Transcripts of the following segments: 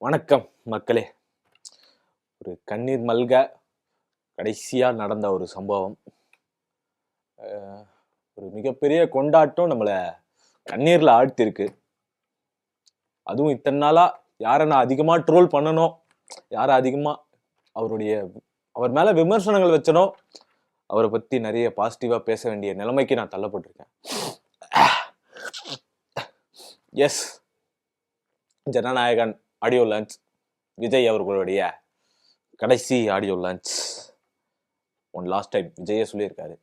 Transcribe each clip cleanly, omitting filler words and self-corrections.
வணக்கம் மக்களே. ஒரு கண்ணீர் மல்க கடைசியா நடந்த ஒரு சம்பவம். ஒரு மிகப்பெரிய கொண்டாட்டம் நம்மளை கண்ணீர்ல ஆழ்த்திருக்கு. அதுவும் இத்தனை நாளா யாரை நான் அதிகமா ட்ரோல் பண்ணணும், யாரை அதிகமா அவர் மேல விமர்சனங்கள் வச்சனோ, அவரை பத்தி நிறைய பாசிட்டிவா பேச வேண்டிய நிலைமைக்கு நான் தள்ளப்பட்டிருக்கேன். Yes, Jananayagan audio launch, Vijay அவர்களுடைய கடைசி audio launch. One last time விஜயே சொல்லியிருக்காரு.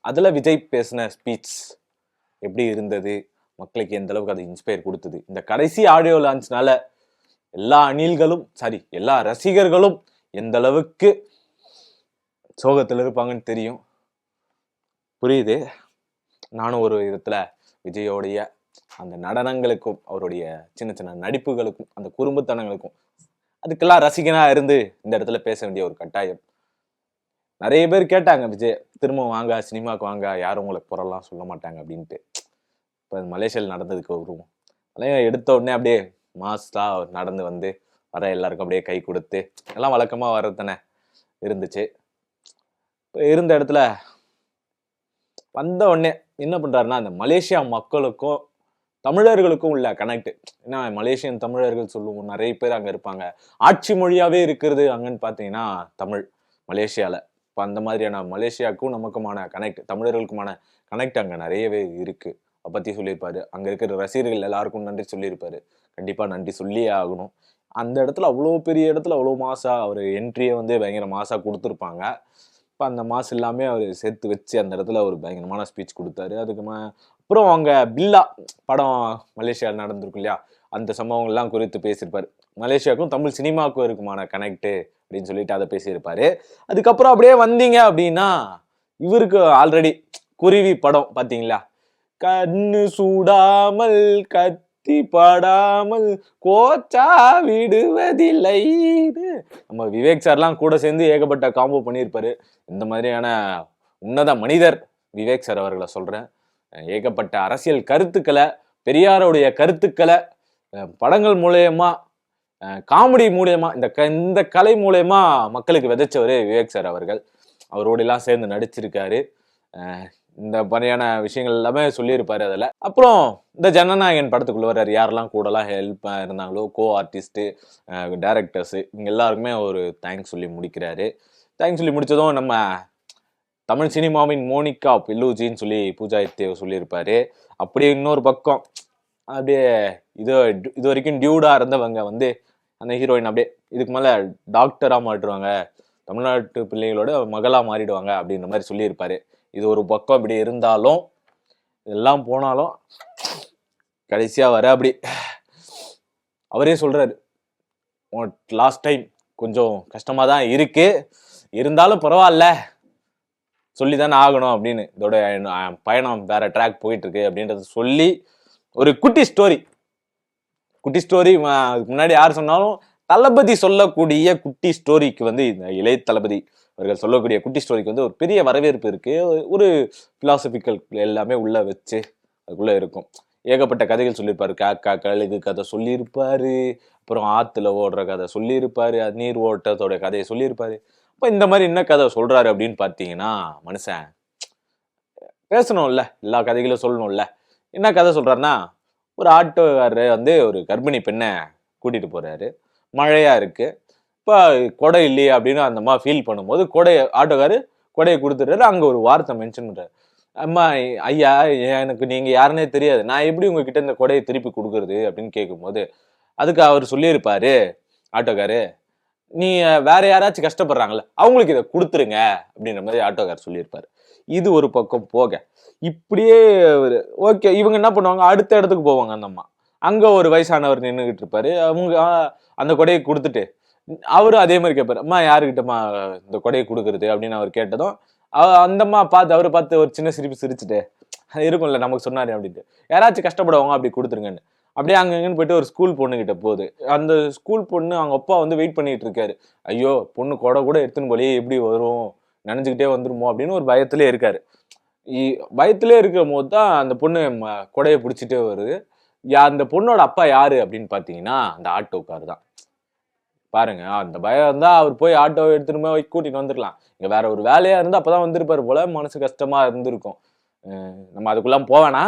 அதில் விஜய் பேசின ஸ்பீச் எப்படி இருந்தது, மக்களுக்கு எந்த அளவுக்கு அது இன்ஸ்பயர் கொடுத்தது, இந்த கடைசி ஆடியோ லான்ச்னால எல்லா ரசிகர்களும் எந்த அளவுக்கு சோகத்தில் இருப்பாங்கன்னு தெரியும், புரியுது. நானும் ஒரு விதத்துல விஜயோடைய அந்த நடனங்களுக்கும் அவருடைய சின்ன சின்ன நடிப்புகளுக்கும் அந்த குறும்புத்தனங்களுக்கும் அதுக்கெல்லாம் ரசிகனா இருந்து இந்த இடத்துல பேச வேண்டிய ஒரு கட்டாயம். நிறைய பேர் கேட்டாங்க, விஜய் திரும்ப வாங்க, சினிமாவுக்கு வாங்க, யாரும் உங்களுக்கு புறலாம் சொல்ல மாட்டாங்க அப்படின்ட்டு. இப்போ மலேசியாவில் நடந்ததுக்கு வருவோம். அதெல்லாம் எடுத்த உடனே அப்படியே மாஸ்டா நடந்து வந்து வர எல்லாருக்கும் அப்படியே கை கொடுத்து எல்லாம் வழக்கமாக வர்றதுதானே இருந்துச்சு. இப்போ இருந்த இடத்துல வந்த உடனே என்ன பண்றாருன்னா, அந்த மலேசியா மக்களுக்கும் தமிழர்களுக்கும் உள்ள கனெக்ட். ஏன்னா மலேசியன் தமிழர்கள் சொல்லுவோம், நிறைய பேர் அங்கே இருப்பாங்க. ஆட்சி மொழியாவே இருக்கிறது அங்கன்னு பார்த்தீங்கன்னா தமிழ் மலேசியாவில். இப்போ அந்த மாதிரியான மலேசியாவுக்கும் நமக்குமான கனெக்ட், தமிழர்களுக்குமான கனெக்ட் அங்கே நிறையவே இருக்கு. அதை பற்றி சொல்லியிருப்பாரு. அங்கே இருக்கிற ரசிகர்கள் எல்லாருக்கும் நன்றி சொல்லியிருப்பாரு. கண்டிப்பாக நன்றி சொல்லியே ஆகணும். அந்த இடத்துல அவ்வளோ பெரிய இடத்துல அவ்வளோ மாசா அவர் என்ட்ரியை வந்து பயங்கர மாசா கொடுத்துருப்பாங்க. இப்போ அந்த மாசு எல்லாமே அவர் சேர்த்து வச்சு அந்த இடத்துல ஒரு பயங்கரமான ஸ்பீச் கொடுத்தாரு. அப்புறம் அவங்க பில்லா படம் மலேசியாவில் நடந்திருக்கும் இல்லையா, அந்த சம்பவங்கள்லாம் குறித்து பேசியிருப்பாரு. மலேசியாவுக்கும் தமிழ் சினிமாவுக்கும் இருக்குமான கனெக்ட் அப்படின்னு சொல்லிட்டு அதை பேசியிருப்பாரு. அதுக்கப்புறம் அப்படியே வந்தீங்க அப்படின்னா, இவருக்கு ஆல்ரெடி குருவி படம் பார்த்தீங்களா, கண்ணு சூடாமல் கத்தி படாமல் கோச்சா விடுவதில்லை, நம்ம விவேக் சார்லாம் கூட சேர்ந்து ஏகப்பட்ட காம்போ பண்ணியிருப்பாரு. இந்த மாதிரியான உன்னத மனிதர் விவேக் சார் அவர்களை சொல்றேன். ஏகப்பட்ட அரசியல் கருத்துக்களை, பெரியாருடைய கருத்துக்களை படங்கள் மூலயமா, காமெடி மூலயமா, இந்த கலை மூலயமா மக்களுக்கு விதைச்சவர் விவேக் சார் அவர்கள். அவரோடலாம் சேர்ந்து நடிச்சிருக்காரு. இந்த மாதிரியான விஷயங்கள் எல்லாமே சொல்லியிருப்பாரு அதில். அப்புறம் இந்த ஜனநாயகன் படத்துக்குள்ள வர்றாரு, யாரெல்லாம் கூடலாம் ஹெல்ப் இருந்தாங்களோ, கோ ஆர்டிஸ்ட்டு, டைரக்டர்ஸு, இவங்க எல்லாருக்குமே ஒரு தேங்க்ஸ் சொல்லி முடிக்கிறாரு. தேங்க்ஸ் சொல்லி முடிச்சதும் நம்ம தமிழ் சினிமாவின் மோனிகா பெல்லூஜின்னு சொல்லி பூஜா தேவ் சொல்லியிருப்பாரு. அப்படியே இன்னொரு பக்கம் அப்படியே இது வரைக்கும் டியூடா இருந்தவங்க வந்து அந்த ஹீரோயின் அப்படியே இதுக்கு மேலே டாக்டராக மாட்டுருவாங்க, தமிழ்நாட்டு பிள்ளைகளோட மகளாக மாறிடுவாங்க அப்படின்ற மாதிரி சொல்லியிருப்பாரு. இது ஒரு பக்கம் இப்படி இருந்தாலும், எல்லாம் போனாலும் கடைசியாக வர அப்படி அவரே சொல்றாரு, லாஸ்ட் டைம் கொஞ்சம் கஷ்டமாக தான் இருக்கு, இருந்தாலும் பரவாயில்ல, சொல்லிதானே ஆகணும் அப்படின்னு, இதோட பயணம் வேற ட்ராக் போயிட்டு இருக்கு அப்படின்றத சொல்லி ஒரு குட்டி ஸ்டோரி. முன்னாடி யார் சொன்னாலும் தளபதி சொல்லக்கூடிய குட்டி ஸ்டோரிக்கு வந்து இந்த இளைய தளபதி அவர்கள் சொல்லக்கூடிய குட்டி ஸ்டோரிக்கு வந்து ஒரு பெரிய வரவேற்பு இருக்கு. ஒரு பிலாசபிக்கல் எல்லாமே உள்ள வச்சு அதுக்குள்ள இருக்கும். ஏகப்பட்ட கதைகள் சொல்லியிருப்பாரு. காக்கா கழுகு கதை சொல்லியிருப்பாரு, அப்புறம் ஆத்துல ஓடுற கதை சொல்லியிருப்பாரு, நீர் ஓட்டத்தோட கதையை சொல்லியிருப்பாரு. இப்போ இந்த மாதிரி என்ன கதை சொல்றாரு அப்படின்னு பார்த்தீங்கன்னா, மனுஷன் பேசணும்ல, எல்லா கதைகளும் சொல்லணும்ல. என்ன கதை சொல்றாருன்னா, ஒரு ஆட்டோக்காரர் வந்து ஒரு கர்ப்பிணி பெண்ணை கூட்டிட்டு போறாரு. மழையா இருக்கு, இப்போ கொடை இல்லையே அப்படின்னு அந்த அம்மா ஃபீல் பண்ணும்போது ஆட்டோக்காரு கொடையை கொடுத்துட்டாரு. அங்கே ஒரு வார்த்தை மென்ஷன் பண்றாரு, அம்மா ஐயா எனக்கு நீங்க யாருன்னே தெரியாது, நான் எப்படி உங்ககிட்ட இந்த கொடையை திருப்பி கொடுக்குறது அப்படின்னு கேட்கும்போது, அதுக்கு அவர் சொல்லியிருப்பாரு ஆட்டோக்காரு, நீ வேற யாராச்சும் கஷ்டப்படுறாங்கல்ல அவங்களுக்கு இதை கொடுத்துருங்க அப்படின்ற மாதிரி ஆட்டோக்கார் சொல்லியிருப்பாரு. இது ஒரு பக்கம் போக, இப்படியே ஓகே இவங்க என்ன பண்ணுவாங்க, அடுத்த இடத்துக்கு போவாங்க. அந்த அம்மா அங்க ஒரு வயசானவர் நின்றுகிட்டு இருப்பாரு. அவங்க அந்த கொடையை கொடுத்துட்டு அவரும் அதே மாதிரி கேட்பாரு, அம்மா யாருக்கிட்டம்மா இந்த கொடையை கொடுக்குறது அப்படின்னு அவர் கேட்டதும் அந்த அம்மா அவரை பார்த்து ஒரு சின்ன சிரிப்பு சிரிச்சுட்டு, இருக்கும்ல நமக்கு சொன்னாரு அப்படின்ட்டு, யாராச்சும் கஷ்டப்படுவாங்க அப்படி கொடுத்துருங்கன்னு. அப்படியே அங்கங்கன்னு போயிட்டு ஒரு ஸ்கூல் பொண்ணுகிட்ட போகுது. அந்த ஸ்கூல் பொண்ணு அவங்க அப்பா வந்து வெயிட் பண்ணிட்டு இருக்காரு. ஐயோ பொண்ணு கொடை கூட எடுத்துன்னு போலியே, எப்படி வரும், நினைஞ்சுக்கிட்டே வந்துருமோ அப்படின்னு ஒரு பயத்திலே இருக்காரு. பயத்திலே இருக்கிற போது தான் அந்த பொண்ணு கொடையை பிடிச்சிட்டே வருது. அந்த பொண்ணோட அப்பா யாரு அப்படின்னு பாத்தீங்கன்னா அந்த ஆட்டோக்கார் தான். பாருங்க அந்த பயம் இருந்தா அவர் போய் ஆட்டோ எடுத்துட்டு போய் கூட்டிட்டு வந்துருக்கலாம். இங்க வேற ஒரு வேலையா இருந்தா அப்பதான் வந்திருப்பாரு போல, மனசு கஷ்டமா இருந்திருக்கும். நம்ம அதுக்குள்ள போவேனா,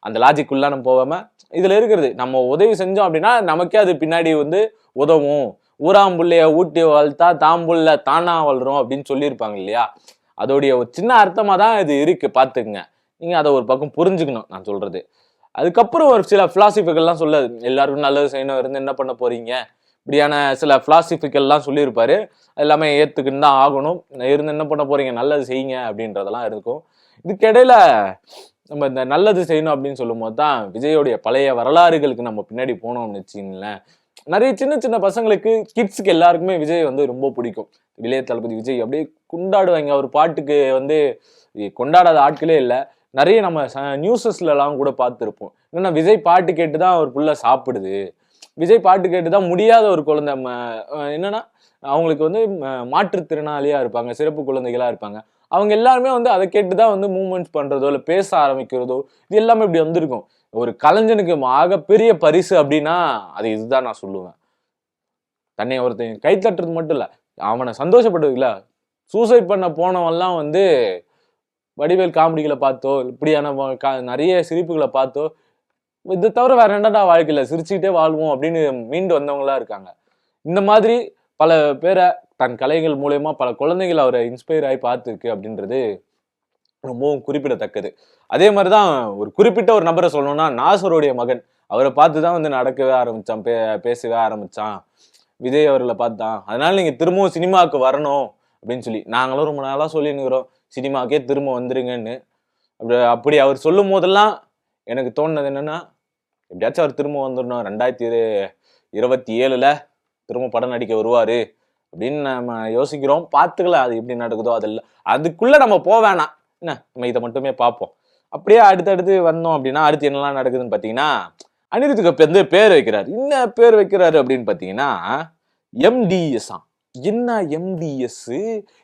அந்த லாஜிக்குள்ள நம்ம போகாம இதுல இருக்கிறது நம்ம உதவி செஞ்சோம் அப்படின்னா நமக்கே அது பின்னாடி வந்து உதவும். ஊராம்புள்ளைய ஊட்டி வளர்த்தா தாம்புள்ள தானா வளரும் அப்படின்னு சொல்லியிருப்பாங்க இல்லையா? அதோடைய ஒரு சின்ன அர்த்தமா தான் இது இருக்கு, பாத்துக்குங்க. நீங்க அதை ஒரு பக்கம் புரிஞ்சுக்கணும் நான் சொல்றது. அதுக்கப்புறம் ஒரு சில பிலாசபிகள்லாம் சொல்லாது, எல்லாருக்கும் நல்லது செய்யணும் இருந்து என்ன பண்ண போறீங்க, இப்படியான சில பிலாசபிக்கல்லாம் சொல்லியிருப்பாரு. எல்லாமே ஏத்துக்கிட்டு தான் ஆகணும். இருந்து என்ன பண்ண போறீங்க, நல்லது செய்யுங்க அப்படின்றதெல்லாம் இருக்கும். இதுக்கிடையில நம்ம இந்த நல்லது செய்யணும் அப்படின்னு சொல்லும் போது தான் விஜயோடைய பழைய வரலாறுகளுக்கு நம்ம பின்னாடி போனோம்னு வச்சுங்களேன். நிறைய சின்ன சின்ன பசங்களுக்கு, கிட்ஸுக்கு எல்லாருக்குமே விஜய் வந்து ரொம்ப பிடிக்கும். இளைய தளபதி விஜய் அப்படியே கொண்டாடுவாங்க. அவர் பாட்டுக்கு வந்து கொண்டாடாத ஆட்களே இல்லை. நிறைய நம்ம நியூஸஸ்ல எல்லாம் கூட பார்த்துருப்போம். என்னன்னா விஜய் பாட்டு கேட்டுதான் அவர் புள்ள சாப்பிடுது, விஜய் பாட்டு கேட்டுதான் முடியாத ஒரு குழந்தை என்னன்னா அவங்களுக்கு வந்து மாற்றுத்திறனாளியா இருப்பாங்க, சிறப்பு குழந்தைகளா இருப்பாங்க, அவங்க எல்லாருமே வந்து அதை கேட்டுதான் வந்து மூவ்மெண்ட்ஸ் பண்றதோ இல்லை பேச ஆரம்பிக்கிறதோ இது எல்லாமே இப்படி வந்திருக்கும். ஒரு கலைஞனுக்கு ஆகப்பெரிய பரிசு அப்படின்னா அது இதுதான் நான் சொல்லுவேன். தன்னை ஒருத்தன் கை தட்டுறது மட்டும் இல்ல, அவனை சந்தோஷப்பட்டது இல்ல, சூசைட் பண்ண போனவெல்லாம் வந்து வடிவேல் காமெடிகளை பார்த்தோ இப்படியான நிறைய சிரிப்புகளை பார்த்தோ இதை தவிர வேற என்னடா வாழ்க்கையில சிரிச்சுக்கிட்டே வாழ்வோம் அப்படின்னு மீண்டு வந்தவங்களா இருக்காங்க. இந்த மாதிரி பல பேரை தன் கலைகள் மூலயமா பல குழந்தைகள் அவரை இன்ஸ்பயர் ஆகி பார்த்துருக்கு அப்படின்றது ரொம்பவும் குறிப்பிடத்தக்கது. அதே மாதிரிதான் ஒரு குறிப்பிட்ட ஒரு நபரை சொல்லணும்னா நாசருடைய மகன், அவரை பார்த்துதான் வந்து நடக்கவே ஆரம்பிச்சான், பேசவே ஆரம்பிச்சான், விஜய் அவர்களை பார்த்தான். அதனால நீங்க திரும்பவும் சினிமாவுக்கு வரணும் அப்படின்னு சொல்லி நாங்களும் ரொம்ப நாளா சொல்லினுக்கிறோம், சினிமாக்கே திரும்ப வந்துருங்கன்னு. அப்படி அவர் சொல்லும் போதெல்லாம் எனக்கு தோணுனது என்னன்னா, எப்படியாச்சும் அவர் திரும்ப வந்துடணும், 2027ல திரும்ப படம் நடிக்க வருவாரு அப்படின்னு நம்ம யோசிக்கிறோம். பார்த்துக்கலாம் அது எப்படி நடக்குதோ. அதெல்லாம் அதுக்குள்ள நம்ம வேணாம், என்ன நம்ம இதை மட்டுமே பார்ப்போம். அப்படியே அடுத்தடுத்து வந்தோம் அப்படின்னா அடுத்து என்னெல்லாம் நடக்குதுன்னு பார்த்தீங்கன்னா, அனிருத்துக்கு வந்து பேர் வைக்கிறாரு. என்ன பேர் வைக்கிறாரு அப்படின்னு பார்த்தீங்கன்னா எம்டிஎஸ். என்ன எம்டிஎஸ்,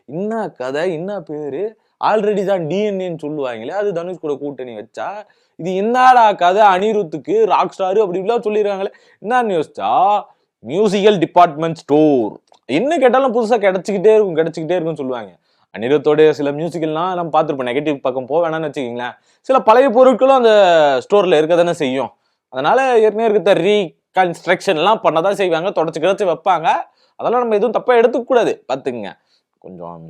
என்ன கதை, என்ன பேரு, ஆல்ரெடி தான் டிஎன்ஏன்னு சொல்லுவாங்களே, அது தனுஷ் கூட கூட்டணி வச்சா இது என்னடா கதை, அனிருத்துக்கு ராக் ஸ்டாரு அப்படி இப்படிலாம் சொல்லிடுறாங்களே என்னன்னு யோசிச்சா மியூசிக்கல் டிபார்ட்மெண்ட் ஸ்டோர். என்ன கேட்டாலும் புதுசா கிடைச்சிக்கிட்டே இருக்கும்னு சொல்லுவாங்க. அனிருத்தோடைய சில மியூசிக்கல்லாம் நம்ம பார்த்துருப்போம். நெகட்டிவ் பக்கம் வேணாம்னு வச்சுக்கிங்களேன், சில பழைய பொருட்களும் அந்த ஸ்டோர்ல இருக்க தானே செய்யும். அதனால ஏற்கனவே இருக்க ரீகன்ஸ்ட்ரக்ஷன் எல்லாம் பண்ணதான் செய்வாங்க, தொடச்சு வைப்பாங்க. அதெல்லாம் நம்ம எதுவும் தப்பா எடுத்துக்க கூடாது, பாத்துக்குங்க. கொஞ்சம்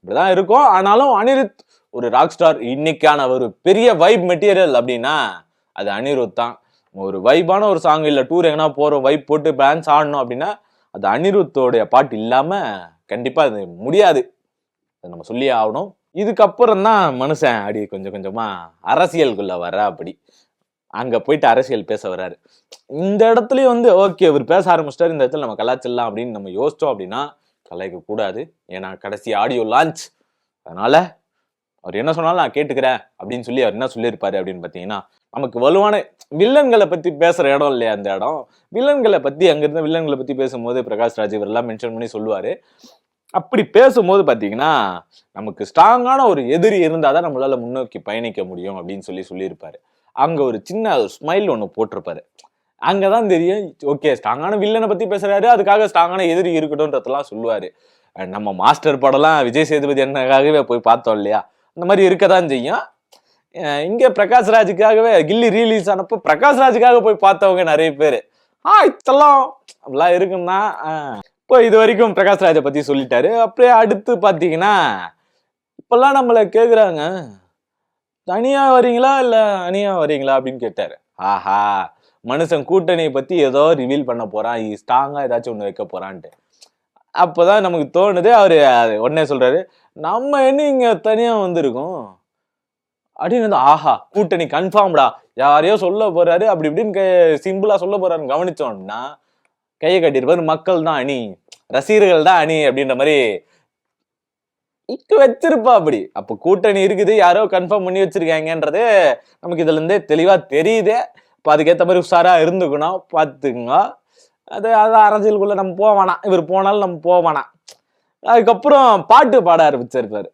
இப்படிதான் இருக்கும். ஆனாலும் அனிருத் ஒரு ராக் ஸ்டார். இன்னைக்கான ஒரு பெரிய வைப் மெட்டீரியல் அப்படின்னா அது அனிருத் தான். ஒரு வைபான ஒரு சாங் இல்லை, டூர் எங்கன்னா போறோம், வைப் போட்டு டான்ஸ் ஆடணும் அப்படின்னா அது அனிருத்தோடைய பாட்டு இல்லாம கண்டிப்பா அது முடியாது, அதை நம்ம சொல்லி ஆகணும். இதுக்கப்புறம் தான் மனுஷன் அடி கொஞ்சம் கொஞ்சமா அரசியலுக்குள்ள வர. அப்படி அங்க போயிட்டு அரசியல் பேச வர்றாரு. இந்த இடத்துலயும் வந்து ஓகே இவர் பேச ஆரம்பிச்சிட்டாரு, இந்த இடத்துல நம்ம கலாச்சிடலாம் அப்படின்னு நம்ம யோசிச்சோம் அப்படின்னா கலாய்க்க கூடாது. ஏன்னா கடைசி ஆடியோ லான்ச், அதனால அவர் என்ன சொன்னாலும் நான் கேட்டுக்கிறேன் அப்படின்னு சொல்லி அவர் என்ன சொல்லியிருப்பாரு அப்படின்னு பார்த்தீங்கன்னா, நமக்கு வலுவான வில்லன்களை பத்தி பேசுற இடம் இல்லையா அந்த இடம். வில்லன்களை பத்தி அங்கிருந்த வில்லன்களை பத்தி பேசும்போது பிரகாஷ் ராஜ் இவரெல்லாம் மென்ஷன் பண்ணி சொல்லுவாரு. அப்படி பேசும்போது பாத்தீங்கன்னா நமக்கு ஸ்ட்ராங்கான ஒரு எதிரி இருந்தாதான் நம்மளால முன்னோக்கி பயணிக்க முடியும் அப்படின்னு சொல்லியிருப்பாரு. அங்க ஒரு சின்ன ஸ்மைல் ஒண்ணு போட்டிருப்பாரு. அங்கதான் தெரியும் ஓகே ஸ்ட்ராங்கான வில்லனை பத்தி பேசுறாரு, அதுக்காக ஸ்ட்ராங்கான எதிரி இருக்கட்டும்ன்றதெல்லாம் சொல்லுவாரு. நம்ம மாஸ்டர் படம்லாம் விஜய் சேதுபதி என்னக்காகவே போய் பார்த்தோம் இல்லையா, அந்த மாதிரி இருக்கதான் செய்யும். இங்க பிரகாஷ் ராஜுக்காகவே கில்லி ரீலீஸ் ஆனப்போ பிரகாஷ் ராஜுக்காக போய் பார்த்தவங்க நிறைய பேரு. இதெல்லாம் அப்படிலாம் இருக்குன்னா இப்போ இது வரைக்கும் பிரகாஷ் ராஜை பத்தி சொல்லிட்டாரு. அப்படியே அடுத்து பாத்தீங்கன்னா இப்பெல்லாம் நம்மள கேக்குறாங்க, தனியா வரீங்களா இல்ல அணியா வரீங்களா அப்படின்னு கேட்டாரு. ஆஹா, மனுஷன் கூட்டணியை பத்தி ஏதோ ரிவீல் பண்ண போறான், ஸ்ட்ராங்கா ஏதாச்சும் ஒண்ணு வைக்க போறான்ட்டு. அப்பதான் நமக்கு தோணுது, அவரு உடனே சொல்றாரு, நம்ம என்ன இங்க தனியா வந்திருக்கோம் அப்படின்னு. ஆஹா, கூட்டணி கன்ஃபார்ம்டா, யாரையோ சொல்ல போறாரு அப்படி இப்படின்னு சிம்பிளா சொல்ல போறாருன்னு கவனிச்சோம்னா கையை கட்டிருப்பாரு, மக்கள் தான் அணி, ரசிகர்கள் தான் அணி அப்படின்ற மாதிரி வச்சிருப்பா. அப்படி அப்ப கூட்டணி இருக்குது, யாரோ கன்ஃபார்ம் பண்ணி வச்சிருக்காங்கன்றது நமக்கு இதுல இருந்தே தெளிவா தெரியுது. இப்ப அதுக்கேற்ற மாதிரி உஷாரா இருந்துக்கணும், பாத்துக்குங்க. அது அரசியலுக்குள்ள நம்ம போவானா, இவர் போனாலும் நம்ம போவானா. அதுக்கப்புறம் பாட்டு பாட ஆரம்பிச்சிருப்பாரு.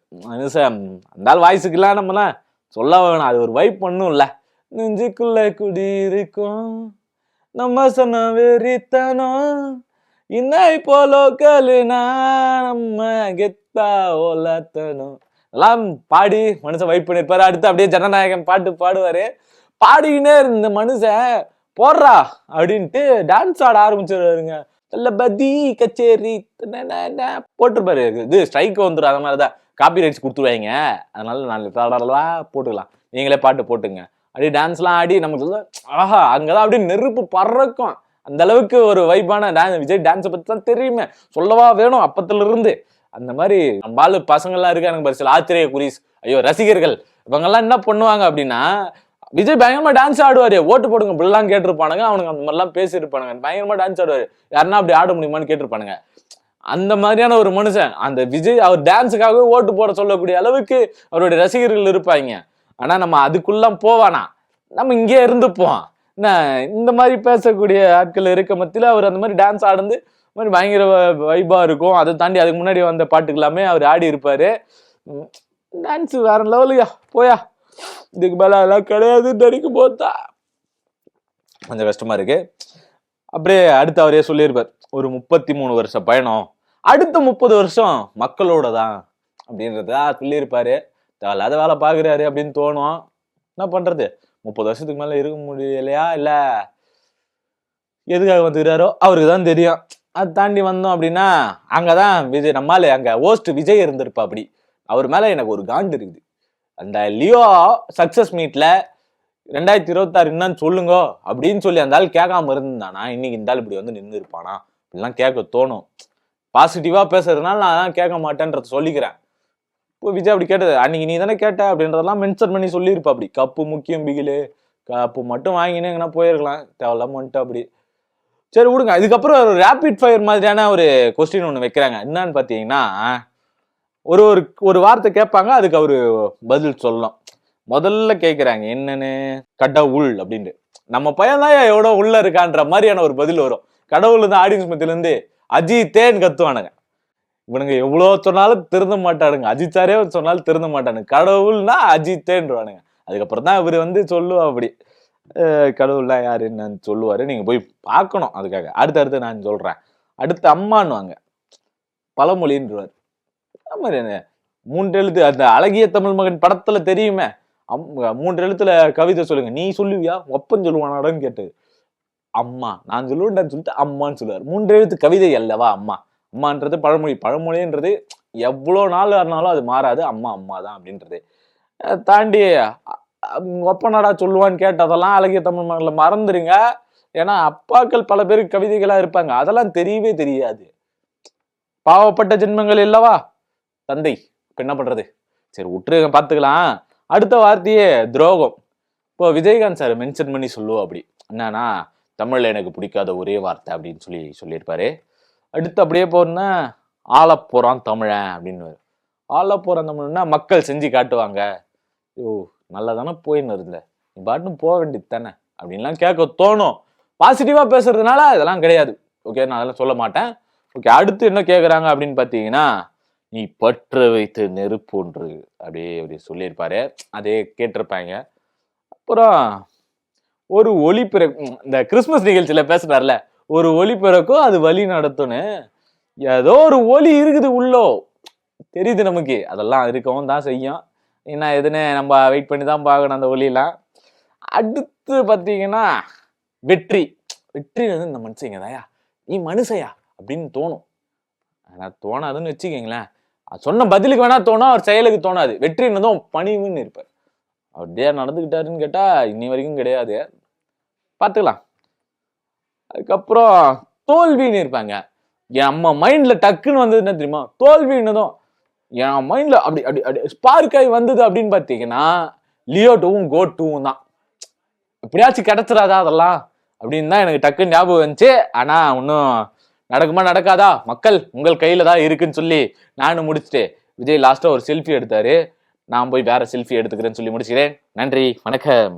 அந்த வாய்ஸுக்கெல்லாம் நம்மலாம் சொல்ல வேணாம், அது ஒரு வைப் பண்ணும்ல. நெஞ்சுக்குள்ள குடி இருக்கும் நம்ம சொன்ன வெறித்தனம் இன்னும் இப்போ லோக்கல்னா நம்ம கெத்தா ஓலத்தனும் எல்லாம் பாடி மனுஷன் வைப் பண்ணிருப்பாரு. அடுத்து அப்படியே ஜனநாயகன் பாட்டு பாடுவாரு. பாடிக்கினே இருந்த மனுஷன் போடுறா அப்படின்ட்டு டான்ஸ் ஆட ஆரம்பிச்சிருவாருங்க. தளபதி கச்சேரி போட்டிருப்பாரு. இது ஸ்ட்ரைக் வந்துடும். அந்த மாதிரிதான் காப்பி ரைட்ஸ் கொடுத்துருவாங்க. அதனால நான் போட்டுக்கலாம், நீங்களே பாட்டு போட்டுங்க. அப்படியே டான்ஸ்லாம் ஆடி நமக்கு ஆஹா அங்கதான் அப்படியே நெருப்பு பறக்கும். அந்த அளவுக்கு ஒரு வைப்பான விஜய் டான்ஸை பத்தி தான் தெரியுமே, சொல்லவா வேணும் அப்பத்துல இருந்து. அந்த மாதிரி நம்மளால பசங்கள்லாம் இருக்கானுங்க பாரு, சில ஆச்சரிய குறிஸ் ஐயோ ரசிகர்கள். இவங்கெல்லாம் என்ன பண்ணுவாங்க அப்படின்னா, விஜய் பயங்கரமா டான்ஸ் ஆடுவாரு, ஓட்டு போடுங்க இப்படிலாம் கேட்டிருப்பானுங்க. அவனுங்க அந்த மாதிரிலாம் பேசியிருப்பானுங்க. பயங்கரமா டான்ஸ் ஆடுவாரு. யாருன்னா அப்படி ஆட முடியுமான்னு கேட்டிருப்பானுங்க. அந்த மாதிரியான ஒரு மனுஷன் அந்த விஜய். அவர் டான்ஸுக்காகவே ஓட்டு போட சொல்லக்கூடிய அளவுக்கு அவருடைய ரசிகர்கள் இருப்பாங்க. ஆனா நம்ம அதுக்குள்ள போவானா, நம்ம இங்கே இருந்துப்போம். இந்த மாதிரி பேசக்கூடிய ஆட்கள் இருக்க மத்தியில அவர் அந்த மாதிரி டான்ஸ் ஆடுந்து மாதிரி பயங்கர வைபா இருக்கும். அதை தாண்டி அதுக்கு முன்னாடி வந்த பாட்டுக்கு எல்லாமே அவர் ஆடி இருப்பாரு. டான்ஸ் வேற லெவலுயா போயா, இதுக்கு மேல எல்லாம் கிடையாது நடிக்கும் போதா கொஞ்சம் கஷ்டமா இருக்கு. அப்படியே அடுத்து அவரே சொல்லியிருப்பார், ஒரு 33 வருஷ பயணம், அடுத்த 30 வருஷம் மக்களோட தான் அப்படின்றத சொல்லியிருப்பாரு. தேவையில்லாத வேலை பாக்குறாரு அப்படின்னு தோணும். என்ன பண்றது, 30 வருஷத்துக்கு மேல இருக்க முடியலையா இல்ல எதுக்காக வந்துக்கிறாரோ அவருக்கு தான் தெரியும். அதை தாண்டி வந்தோம் அப்படின்னா அங்கதான் விஜய் நம்மால அங்க ஹோஸ்ட் விஜய் இருந்திருப்பா. அப்படி அவர் மேல எனக்கு ஒரு காண்டு இருக்குது. அந்த லியோ சக்சஸ் மீட்ல 2026 என்னன்னு சொல்லுங்க அப்படின்னு சொல்லி அந்த ஆள் கேட்காம இருந்தானா இன்னைக்கு இந்த ஆள் இப்படி வந்து நின்று இருப்பானா இப்படிலாம் கேட்க தோணும். பாசிட்டிவா பேசுறதுனால நான் கேட்க மாட்டேன்றத சொல்லிக்கிறேன். இப்போ விஜய் அப்படி கேட்டது அன்னைக்கு நீ தானே கேட்ட அப்படின்றதெல்லாம் மென்ஷன் பண்ணி சொல்லியிருப்பா. அப்படி கப்பு முக்கியம் பிகிலு, கப்பு மட்டும் வாங்கினே எங்கன்னா போயிருக்கலாம், தேவையில்லாம வந்துட்டு அப்படி. சரி விடுங்க. இதுக்கப்புறம் ஒரு ரேபிட் ஃபயர் மாதிரியான ஒரு கொஸ்டின் ஒன்று வைக்கிறாங்க. என்னன்னு பார்த்தீங்கன்னா, ஒரு ஒரு வார்த்தை கேட்பாங்க, அதுக்கு அவரு பதில் சொல்லலாம். முதல்ல கேட்குறாங்க என்னன்னு, கடவுள் அப்படின்ட்டு. நம்ம பையன் தான் எவ்வளோ உள்ள இருக்கான்ற மாதிரியான ஒரு பதில் வரும். கடவுள் தான் ஆடியன்ஸ் மத்தியில இருந்து அஜித்தேன்னு கத்துவானுங்க. இவனுங்க எவ்வளோ சொன்னாலும் திருந்த மாட்டானுங்க. அஜித் சாரே சொன்னாலும் திருந்த மாட்டானுங்க. கடவுள்னா அஜித்தேன்றானுங்க. அதுக்கப்புறம் தான் இவர் வந்து சொல்லுவா அப்படி கடவுள்னா யாரு என்னன்னு சொல்லுவாரு. நீங்க போய் பார்க்கணும் அதுக்காக. அடுத்து நான் சொல்றேன். அடுத்து அம்மான்னுவாங்க, பழமொழின்றார். மாதிரி 3 எழுத்து அந்த அழகிய தமிழ் மகன் படத்துல தெரியுமே, 3 எழுத்துல கவிதை சொல்லுங்க, நீ சொல்லுவியா ஒப்பன் சொல்லுவானாடன்னு கேட்டு அம்மா நான் சொல்லுவேன் சொல்லிட்டு அம்மான்னு சொல்லுவார். 3 எழுத்து கவிதை அல்லவா அம்மா. அம்மான்றது பழமொழி. பழமொழின்றது எவ்வளோ நாள் ஆனாலும் அது மாறாது. அம்மா அம்மா தான் அப்படின்றது தாண்டி ஒப்பனாடா சொல்லுவான்னு கேட்டதெல்லாம் அழகிய தமிழ் மகன்ல மறந்துருங்க. ஏன்னா அப்பாக்கள் பல பேருக்கு கவிதைகளா இருப்பாங்க, அதெல்லாம் தெரியவே தெரியாது. பாவப்பட்ட ஜென்மங்கள் இல்லவா தந்தை. இப்ப என்ன பண்றது, சரி விட்டுருங்க பாத்துக்கலாம். அடுத்த வார்த்தையே துரோகம். இப்போ விஜயகாந்த் சார் மென்ஷன் பண்ணி சொல்லுவோம் அப்படி என்னன்னா, தமிழ்ல எனக்கு பிடிக்காத ஒரே வார்த்தை அப்படின்னு சொல்லியிருப்பாரு. அடுத்து அப்படியே போறோம்னா ஆளப்போறான் தமிழன் அப்படின்னு. ஆளப்போறான் தமிழ்னா மக்கள் செஞ்சு காட்டுவாங்க. ஓ நல்லா தானே போயின்னு இருந்த, நீ பாட்டுன்னு போக வேண்டியது தானே அப்படின்லாம் கேட்க தோணும். பாசிட்டிவா பேசுறதுனால இதெல்லாம் கிடையாது. ஓகே நான் அதெல்லாம் சொல்ல மாட்டேன். ஓகே அடுத்து என்ன கேட்குறாங்க அப்படின்னு பார்த்தீங்கன்னா, நீ பற்ற வைத்த நெருப்பு ஒன்று அப்படி சொல்லியிருப்பாரு. அதே கேட்டிருப்பாங்க. அப்புறம் ஒரு ஒளி பிறக்கும், இந்த கிறிஸ்துமஸ் நிகழ்ச்சியில பேசுறாருல, ஒரு ஒளி பிறக்கும் அது வழி நடத்தும்னு. ஏதோ ஒரு ஒளி இருக்குது உள்ளோ தெரியுது நமக்கு, அதெல்லாம் இருக்கவும் தான் செய்யும். என்ன எதுன்னு நம்ம வெயிட் பண்ணி தான் பார்க்கணும் அந்த ஒளியெல்லாம். அடுத்து பார்த்தீங்கன்னா வெற்றி. வெற்றி வந்து இந்த மனுஷங்க தாயா, நீ மனுஷையா அப்படின்னு தோணும். ஆனால் தோணாதுன்னு வச்சுக்கீங்களேன். சொன்ன பதிலுக்கு வேணா தோணும், அவர் செயலுக்கு தோணாது. வெற்றின்னதும் பணிவுன்னு இருப்பார். அப்படியே நடந்துக்கிட்டாருன்னு கேட்டா இன்னி வரைக்கும் கிடையாது, பார்த்துக்கலாம். அதுக்கப்புறம் தோல்வின்னு இருப்பாங்க. என் அம்மா மைண்ட்ல டக்குன்னு வந்தது என்ன தெரியுமா, தோல்வின்னதும் என் மைண்ட்ல அப்படி அப்படி அப்படி ஸ்பார்க் ஆகி வந்தது அப்படின்னு பார்த்தீங்கன்னா, லியோ 2வும் கோ 2வும் தான். எப்படியாச்சும் கிடைச்சிடாதா அதெல்லாம் அப்படின்னு தான் எனக்கு டக்குன்னு ஞாபகம் வந்துச்சு. ஆனா இன்னும் நடக்குமா நடக்காதா மக்கள் உங்கள் கையில தான் இருக்குன்னு சொல்லி நானும் முடிச்சுட்டு, விஜய் லாஸ்டா ஒரு செல்ஃபி எடுத்தாரு, நான் போய் வேற செல்ஃபி எடுத்துக்கிறேன்னு சொல்லி முடிச்சுக்கிறேன். நன்றி, வணக்கம்.